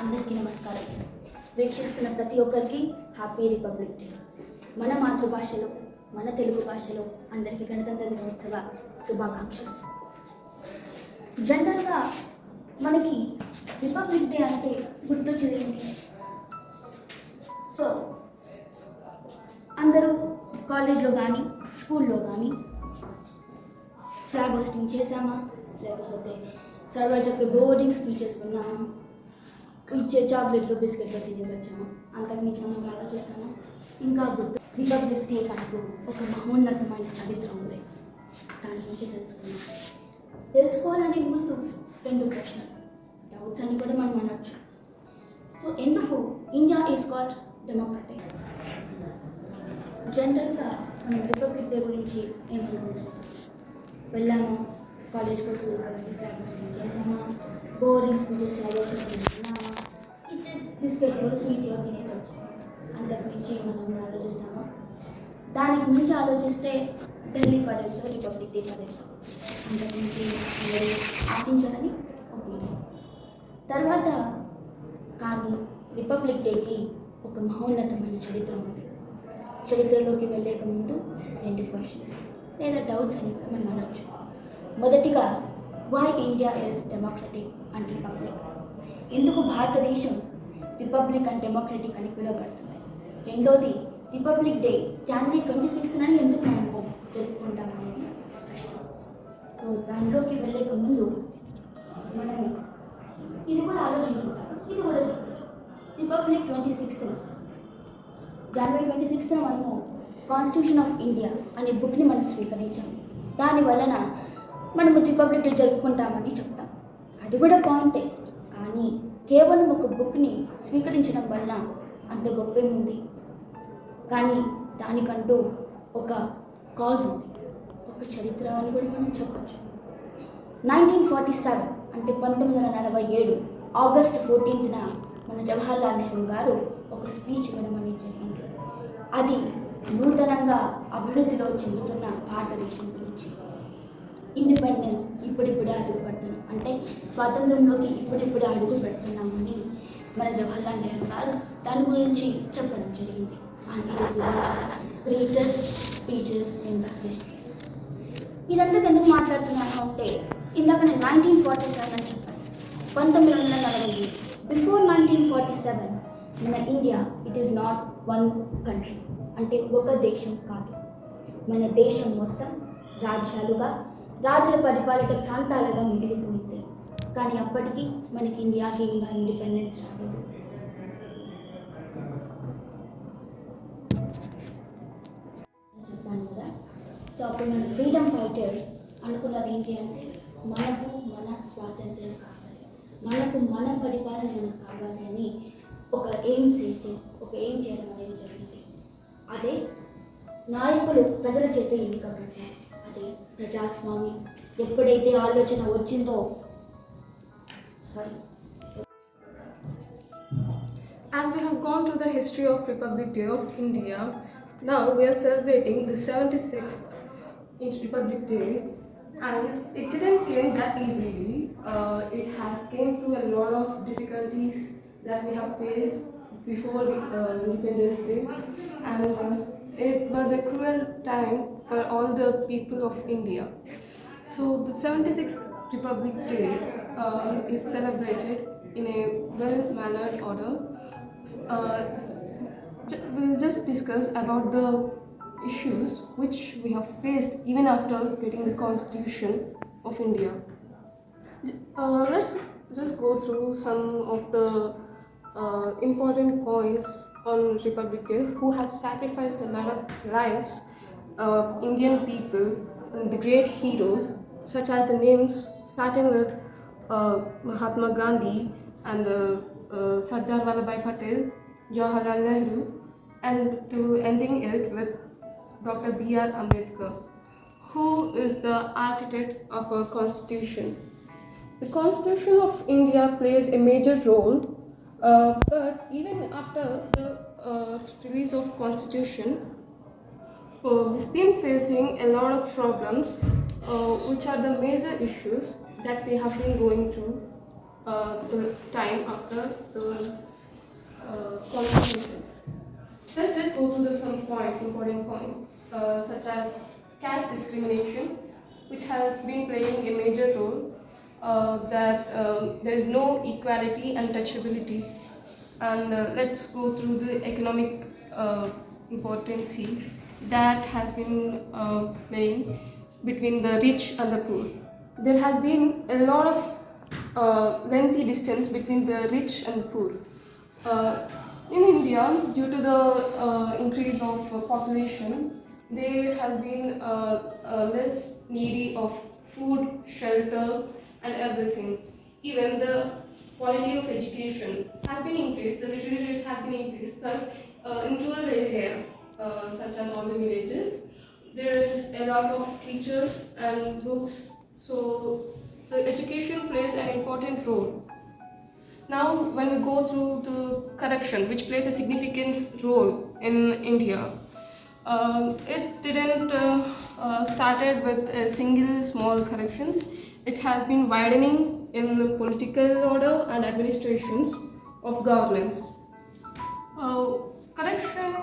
అందరికీ నమస్కారం. వీక్షిస్తున్న ప్రతి ఒక్కరికి హ్యాపీ రిపబ్లిక్ డే. మన మాతృభాషలో, మన తెలుగు భాషలో అందరికీ గణతంత్ర దినోత్సవ శుభాకాంక్షలు. జనరల్గా మనకి రిపబ్లిక్ డే అంటే గుర్తొచ్చేది ఏంటి? సో అందరూ కాలేజ్లో కానీ స్కూల్లో కానీ ఫ్లాగ్ హోస్టింగ్ చేసామా, లేకపోతే సర్వర్ చెప్పే బోర్డింగ్ స్పీచెస్ విన్నామా, ఇచ్చే చాక్లెట్లు బిస్కెట్లు తినేసి వచ్చాము, అంతకుమించి మనం ఆలోచిస్తాము. ఇంకా గుర్తు రిపబ్లిక్ డే మనకు ఒక మహోన్నతమైన చరిత్ర ఉంది. దాని గురించి తెలుసుకోవాలనే ముందు రెండు ప్రశ్నలు, డౌట్స్ అని కూడా మనం అనొచ్చు. సో ఎందుకు ఇండియా ఈజ్ కాల్డ్ డెమోక్రటిక్? జనరల్గా మనం రిపబ్లిక్ డే గురించి ఏమనుకుంటాం? వెళ్ళామా, కాలేజ్కి స్కూల్ కాబట్టి ఫ్లాగ్ హోస్టింగ్ చేసామా, బోర్డింగ్ స్పీచెస్ విన్నామా, ఇచ్చే బిస్కెట్లో స్వీట్లో తినేసి వచ్చాము, అంతకుమించి మనం ఆలోచిస్తామా? దానికి మించి ఆలోచిస్తే Delhi parades, republic day parades, అంతకుమించి ఆశించాలని ఒపీనియన్. తర్వాత కానీ రిపబ్లిక్ డేకి ఒక మహోన్నతమైన చరిత్ర ఉంది. చరిత్రలోకి వెళ్ళేక ముందు రెండు క్వశ్చన్స్ లేదా డౌట్స్ అని మనం అనొచ్చు. మొదటిగా, why India is democratic and republic? ఎందుకు భారతదేశం రిపబ్లిక్ అండ్ డెమోక్రటిక్ అని పిలువబడుతుంది? రెండోది, రిపబ్లిక్ డే జనవరి 26 ఎందుకు మనము జరుపుకుంటాం అనేది ప్రశ్న. సో దానిలోకి వెళ్ళేక ముందు మనము ఇది కూడా ఆలోచించుకుంటాం, ఇది కూడా చెప్పచ్చు. రిపబ్లిక్ 26 జనవరి 26 మనము కాన్స్టిట్యూషన్ ఆఫ్ ఇండియా అనే బుక్ని మనం స్వీకరించాము. దాని వలన మనము రిపబ్లిక్ డే జరుపుకుంటామని చెప్తాం. అది కూడా పాయింటే, కానీ కేవలం ఒక బుక్ని స్వీకరించడం వల్ల అంత గొప్పేముంది? కానీ దానికంటూ ఒక కాజ్ ఉంది, ఒక చరిత్ర అని కూడా మనం చెప్పచ్చు. 1947 అంటే 1947 ఆగస్ట్ 14న మన జవహర్లాల్ నెహ్రూ గారు ఒక స్పీచ్ వినమని జరిగింది. అది నూతనంగా అభివృద్ధిలో చెందుతున్న భారతదేశం గురించి. ఇండిపెండెన్స్ ఇప్పుడిప్పుడే అడుగు పెడుతున్నాం, అంటే స్వాతంత్రంలోకి ఇప్పుడిప్పుడే అడుగు పెడుతున్నామని మన జవహర్లాల్ నెహ్రూ గారు దాని గురించి చెప్పడం జరిగింది. And it is one of greatest speeches in the history. ఇదంతా ఎందుకు మాట్లాడుతున్నాను అంటే, ఇందాక నేను 1947 అని చెప్పాను, 1940. బిఫోర్ 1947 మన India it is not one country, అంటే ఒక దేశం కాదు. మన దేశం మొత్తం రాజ్యాలుగా, రాజుల పరిపాలన ప్రాంతాలుగా మిగిలిపోయింది. కానీ అప్పటికి మనకి ఇండియాకి ఇంకా ఇండిపెండెన్స్ రాలేదు. చెప్పాను కదా. సో అప్పుడు మన ఫ్రీడమ్ ఫైటర్స్ అనుకున్నది ఏంటి అంటే, మనకు మన స్వాతంత్ర్యం కావాలి, మనకు మన పరిపాలన మనకు కావాలి అని ఒక ఎయిమ్ చేయడం అనేది జరిగింది. అదే నాయకులు ప్రజల చేత ఎన్నికబడ్డారు. అదే ప్రజాస్వామ్యం. ఎప్పుడైతే ఆలోచన వచ్చిందో As we have gone through the history of Republic Day of India, now we are celebrating the 76th Republic Day, and it didn't came that easily. It has came through a lot of difficulties that we have faced before Independence Day, and it was a cruel time for all the people of India. So the 76th Republic Day is celebrated in a well-mannered order. We'll just discuss about the issues which we have faced even after getting the Constitution of India. Let's just go through some of the important points on Republic Day who have sacrificed a lot of lives of Indian people, the great heroes, such as the names starting with Mahatma Gandhi and Sardar Vallabhbhai Patel, Jawaharlal Nehru, and to ending it with Dr. B.R. Ambedkar, who is the architect of our constitution. The Constitution of India plays a major role, but even after the release of Constitution, we've been facing a lot of problems, which are the major issues that we have been going through. the time after the constitution. Let's just go through some points, important points, such as caste discrimination, which has been playing a major role, that there is no equality and touchability. And let's go through the economic importance that has been playing between the rich and the poor. There has been a lot of lengthy distance between the rich and the poor. In India, due to the increase of population, there has been less needy of food, shelter, and everything. Even the quality of education has been increased, the literacy rates have been increased, but in rural areas, such as all the villages, there is a lot of teachers and books, so the education plays an important role. Now, when we go through the corruption, which plays a significant role in India, it didn't started with a single small corruptions. It has been widening in the political order and administrations of governments. Corruption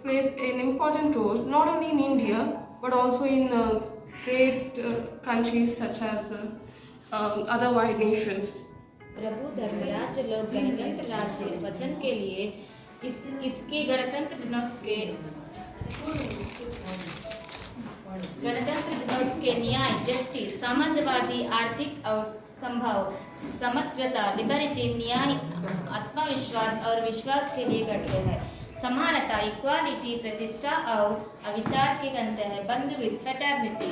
plays an important role not only in India but also in great countries such as other wide nations. प्रभु धर्मराज लोग गणतंत्र राज्य वचन के लिए इसके गणतंत्र दिनोत्सव के न्याय, जस्टिस, समाजवादी, आर्थिक और संभव, समग्रता, लिबर्टी, न्याय, आत्मविश्वास और विश्वास के लिए करते हैं। समानता, इक्वालिटी, प्रतिष्ठा और अविचार के गणते हैं। बंधुत्व, फ्रेटर्निटी,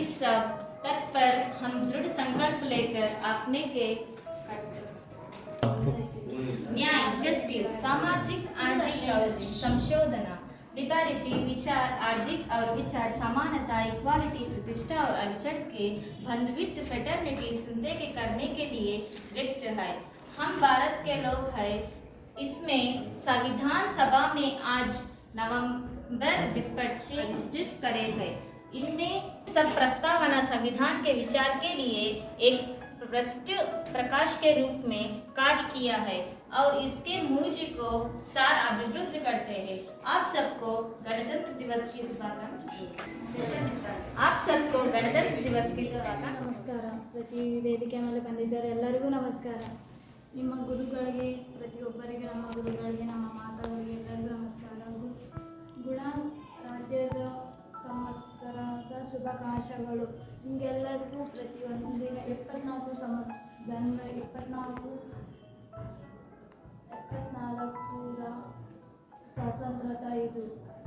इस सब तत् पर हम दृढ़ संकल्प लेकर अपने के न्याय, जस्टिस, सामाजिक, आर्थिक और संशोधन, लिबर्टी, विचार, आर्थिक और विचार, समानता, इक्वालिटी, प्रतिष्ठा और अविचर के बंधुत्व, फ्रेटर्निटी, सुंदर के करने के लिए व्यक्त है। हम भारत के लोग हैं। इसमें संविधान सभा में आज नवंबर 25 करे हैं। इनमें सब प्रस्तावना संविधान के विचार के लिए एक प्रकाश के रूप में कार्य किया है और इसके मूल्य को सार अभिवृद्ध करते हैं। आप सबको गणतंत्र दिवस की शुभकामनाएं। ನಮಸ್ಕಾರ. ಪ್ರತಿ ವೇದಿಕೆ ಮೇಲೆ ಬಂದಿದ್ದಾರೆ ಎಲ್ಲರಿಗೂ ನಮಸ್ಕಾರ. ನಿಮ್ಮ ಗುರುಗಳಿಗೆ, ಪ್ರತಿಯೊಬ್ಬರಿಗೆ, ನಮ್ಮ ಗುರುಗಳಿಗೆ, ನಮ್ಮ ಮಾತಾಗಳಿಗೆ ಎಲ್ಲರಿಗೂ ನಮಸ್ಕಾರ. ಗುಣ ರಾಜ್ಯದ ಸಂವತ್ಸರದ ಶುಭಾಕಾಂಕ್ಷೆಗಳು ನಿಮಗೆಲ್ಲರಿಗೂ. ಪ್ರತಿಯೊಂದಿನ 74 ಜನವರಿ 24 ಸ್ವಾತಂತ್ರ್ಯದ ಇದು.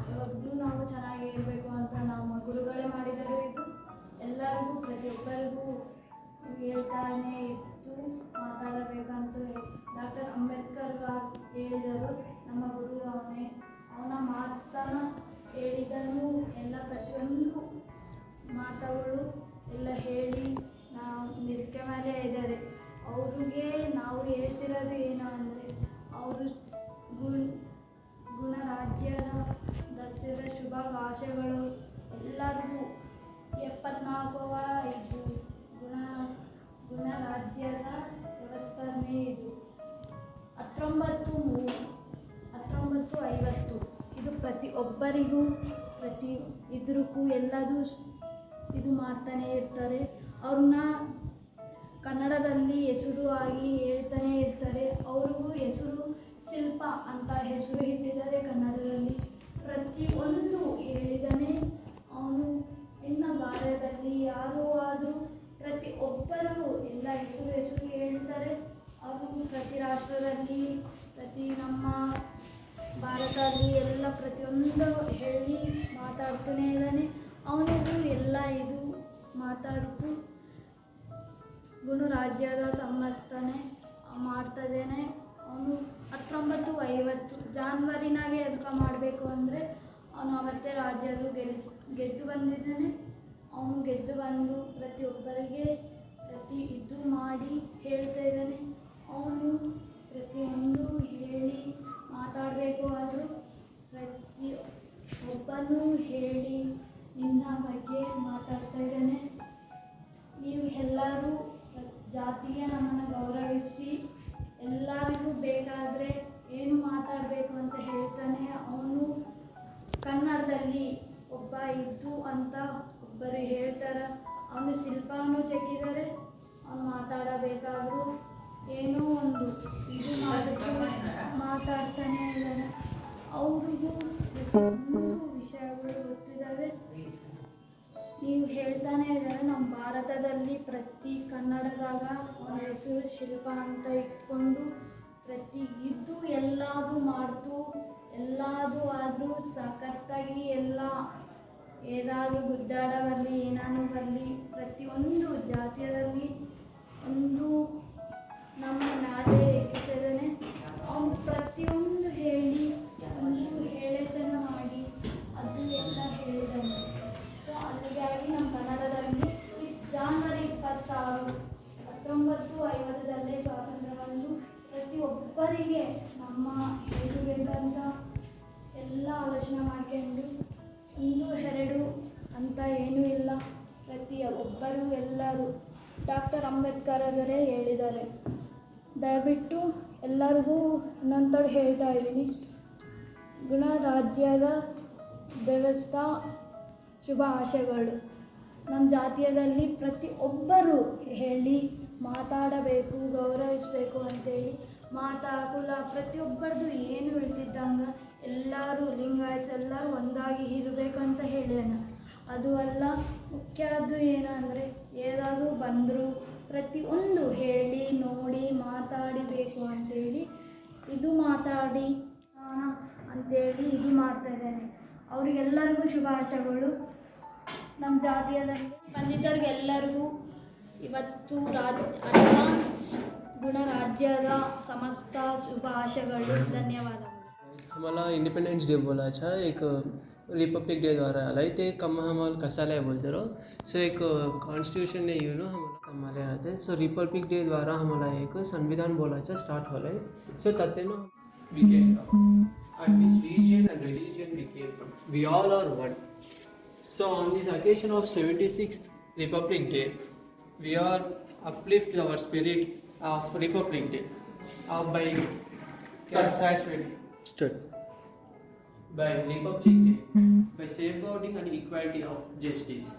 ಯಾವಾಗಲೂ ನಾವು ಚೆನ್ನಾಗಿ ಇರಬೇಕು ಅಂತ ನಮ್ಮ ಗುರುಗಳೇ ಮಾಡಿದರು. ಇದು ಎಲ್ಲರಿಗೂ ಪ್ರತಿಯೊಬ್ಬರಿಗೂ ಹೇಳ್ತಾನೆ ಇದ್ದು ಮಾತಾಡಬೇಕಂತ ಡಾಕ್ಟರ್ ಅಂಬೇಡ್ಕರ್ ಹೇಳಿದರು. ನಮ್ಮ ಗುರು ಅವನ ಮಾತನ್ನ ಹೇಳಿದನು. ಎಲ್ಲ ಪ್ರತಿಯೊಂದು ಮಾತುಗಳು ಎಲ್ಲ ಹೇಳಿ ನಾವು ನಿರೀಕ್ಷೆ ಮೇಲೆ ಇದ್ದಾರೆ. ಅವ್ರಿಗೆ ನಾವು ಹೇಳ್ತಿರೋದು ಏನು ಅಂದರೆ, ಅವರು ಗುಣರಾಜ್ಯದ ದಸರಾ ಶುಭಾಕಾಂಕ್ಷೆಗಳು ಎಲ್ಲರಿಗೂ. 74వ ಇದು ಗುಣರಾಜ್ಯದ ವ್ಯವಸ್ಥೆ ಇದು. 1950 ಇದು ಪ್ರತಿಯೊಬ್ಬರಿಗೂ ಪ್ರತಿ ಇದ್ರಿಗೂ ಎಲ್ಲದೂ ಇದು ಮಾಡ್ತಾನೆ ಇರ್ತಾರೆ. ಅವ್ರನ್ನ ಕನ್ನಡದಲ್ಲಿ ಹೆಸರು ಆಗಿ ಹೇಳ್ತಾನೆ ಇರ್ತಾರೆ. ಅವ್ರಿಗೂ ಹೆಸರು ಶಿಲ್ಪ ಅಂತ ಹೆಸರು ಇಟ್ಟಿದ್ದಾರೆ ಕನ್ನಡದಲ್ಲಿ. ಪ್ರತಿಯೊಂದು ಹೇಳಿದಾನೆ ಅವನು. ಇನ್ನು ಭಾರತದಲ್ಲಿ ಯಾರೂ ಆದರೂ ಪ್ರತಿಯೊಬ್ಬರು ಎಲ್ಲ ಹೆಸರು ಹೇಳ್ತಾರೆ. ಅವರು ಪ್ರತಿ ರಾಷ್ಟ್ರದಲ್ಲಿ, ಪ್ರತಿ ನಮ್ಮ ಭಾರತದಲ್ಲಿ ಎಲ್ಲ ಪ್ರತಿಯೊಂದು ಹೇಳಿ ಮಾತಾಡ್ತಾನೆ ಇದ್ದಾನೆ. ಅವನಿಗೂ ಎಲ್ಲ ಇದು ಮಾತಾಡ್ತು ಗುಣರಾಜ್ಯದ ಸಂಸ್ಥಾನೆ ಮಾಡ್ತಾ ಇದ್ದೇನೆ. ಅವನು 1950 ಜಾನ್ವರಿನಾಗೆ ಎದಕ್ಕೆ ಮಾಡಬೇಕು ಅಂದರೆ, ಅವನು ಅವತ್ತೇ ರಾಜ್ಯದ ಗೆದ್ದು ಬಂದಿದ್ದಾನೆ. ಅವನು ಗೆದ್ದು ಬಂದು ಪ್ರತಿಯೊಬ್ಬರಿಗೆ ಇದು ಮಾಡಿ ಹೇಳ್ತಾ ಇದ್ದಾನೆ. ಅವನು ಪ್ರತಿಯೊಂದು ಹೇಳಿ ಮಾತಾಡಬೇಕು ಆದರೂ ಪ್ರತಿಯೊಬ್ಬನೂ ಹೇಳಿ ನಿನ್ನ ಬಗ್ಗೆ ಮಾತಾಡ್ತಾ ಇದ್ದಾನೆ. ನೀವು ಎಲ್ಲರೂ ಜಾತಿಗೆ ನಮ್ಮನ್ನು ಗೌರವಿಸಿ ಎಲ್ಲರಿಗೂ ಬೇಕಾದರೆ ಏನು ಮಾತಾಡಬೇಕು ಅಂತ ಹೇಳ್ತಾನೆ. ಅವನು ಕನ್ನಡದಲ್ಲಿ ಒಬ್ಬ ಇದ್ದು ಅಂತ ಒಬ್ಬರು ಹೇಳ್ತಾರೆ. ಅವನು ಶಿಲ್ಪವನ್ನು ಚೆಕ್ಕಿದರೆ ಅವನು ಮಾತಾಡಬೇಕಾದರೂ ಏನೋ ಒಂದು ಇದು ಮಾತಾಡ್ತಾನೆ ಇದ್ದಾನೆ. ಅವ್ರಿಗೂ ಪ್ರತಿಯೊಂದು ವಿಷಯಗಳು ಗೊತ್ತಿದ್ದಾವೆ. ನೀವು ಹೇಳ್ತಾನೆ ಇದ್ದಾರೆ ನಮ್ಮ ಭಾರತದಲ್ಲಿ ಪ್ರತಿ ಕನ್ನಡದಾಗ ಅವನ ಹೆಸರು ಶಿಲ್ಪ ಅಂತ ಇಟ್ಕೊಂಡು ಪ್ರತಿ ಇದ್ದು ಎಲ್ಲದೂ ಮಾಡ್ತು, ಎಲ್ಲದೂ ಆದರೂ ಸಖತ್ತಾಗಿ ಎಲ್ಲ ಏನಾದರೂ ಗುದ್ದಾಡ ಬರಲಿ ಏನಾನು ಬರಲಿ ಪ್ರತಿಯೊಂದು ಜಾತಿಯಲ್ಲಿ ಒಂದು ನಮ್ಮ ನಾಳೆ ಎಕ್ಕಿಸಿದ್ದಾನೆ. ಅವನು ಪ್ರತಿಯೊಂದು ಹೇಳಿ ಒಂದು ಹೇಳಚನ ಮಾಡಿ ಅದು ಎಲ್ಲ ಹೇಳಿದ್ದಾನೆ. ಸೊ ಹಾಗಾಗಿ ನಮ್ಮ ಕನ್ನಡದಲ್ಲಿ ಜನವರಿ 26, 1950 ಸ್ವಾತಂತ್ರ್ಯವನ್ನು ಪ್ರತಿಯೊಬ್ಬರಿಗೆ ನಮ್ಮ ಹೇಳಬೇಕಂತ ಎಲ್ಲ ಆಲೋಚನೆ ಮಾಡ್ಕೊಂಡು 1, 2 ಅಂತ ಏನೂ ಇಲ್ಲ. ಪ್ರತಿಯೊಬ್ಬರು ಎಲ್ಲರೂ ಡಾಕ್ಟರ್ ಅಂಬೇಡ್ಕರ್ ಅವರೇ ಹೇಳಿದ್ದಾರೆ. ದಯವಿಟ್ಟು ಎಲ್ಲರಿಗೂ ಇನ್ನೊಂದು ಹೇಳ್ತಾ ಇದ್ದೀನಿ. ಗಣರಾಜ್ಯದ ದಿವಸದ ಶುಭ ಆಶಯಗಳು. ನಮ್ಮ ಜಾತಿಯದಲ್ಲಿ ಪ್ರತಿಯೊಬ್ಬರು ಹೇಳಿ ಮಾತಾಡಬೇಕು, ಗೌರವಿಸಬೇಕು ಅಂತೇಳಿ ಮಾತಾ ಕುಲ ಪ್ರತಿಯೊಬ್ಬರದು ಏನು ಹೇಳ್ತಿದ್ದಂಗೆ ಎಲ್ಲರೂ ಲಿಂಗಾಯತ್ಸ್ ಎಲ್ಲರೂ ಒಂದಾಗಿ ಇರಬೇಕಂತ ಹೇಳ್ಯಾನ. ಅದು ಅಲ್ಲ, ಮುಖ್ಯದ್ದು ಏನಂದರೆ ಏನಾದರೂ ಬಂದರೂ ಪ್ರತಿಯೊಂದು ಹೇಳಿ ನೋಡಿ ಮಾತಾಡಬೇಕು ಅಂಥೇಳಿ ಇದು ಮಾತಾಡಿ ಅಂಥೇಳಿ ಇದು ಮಾಡ್ತಾಯಿದ್ದೇನೆ. ಅವರಿಗೆಲ್ಲರಿಗೂ ಶುಭಾಶಯಗಳು. ನಮ್ಮ ಜಾತಿಯಲ್ಲಿ ಬಂದಿದ್ದವ್ರಿಗೆಲ್ಲರಿಗೂ ಇವತ್ತು ಅಡ್ವಾನ್ಸ್ गणराज्य समस्त शुभाशयಗಳು ಧನ್ಯವಾದಗಳು. आम्हाला इंडिपेंडेंस डे बोलायचा एक रिपब्लिक डे द्वारा आला आहे. ते आम्हाला कसाला आहे बोलतो रो. सो एक कॉन्स्टिट्यूशन डे येऊन आम्हाला राहते. सो रिपब्लिक डे द्वारा आम्हाला एक संविधान बोलायचं स्टार्ट होलं आहे. सो त्यातनं we can at which region and religion we came from. We all are one. So on this occasion of 76th Republic Day, we are uplift our spirit of Republic Day by consistent by Republic Day by safeguarding and equality of justice.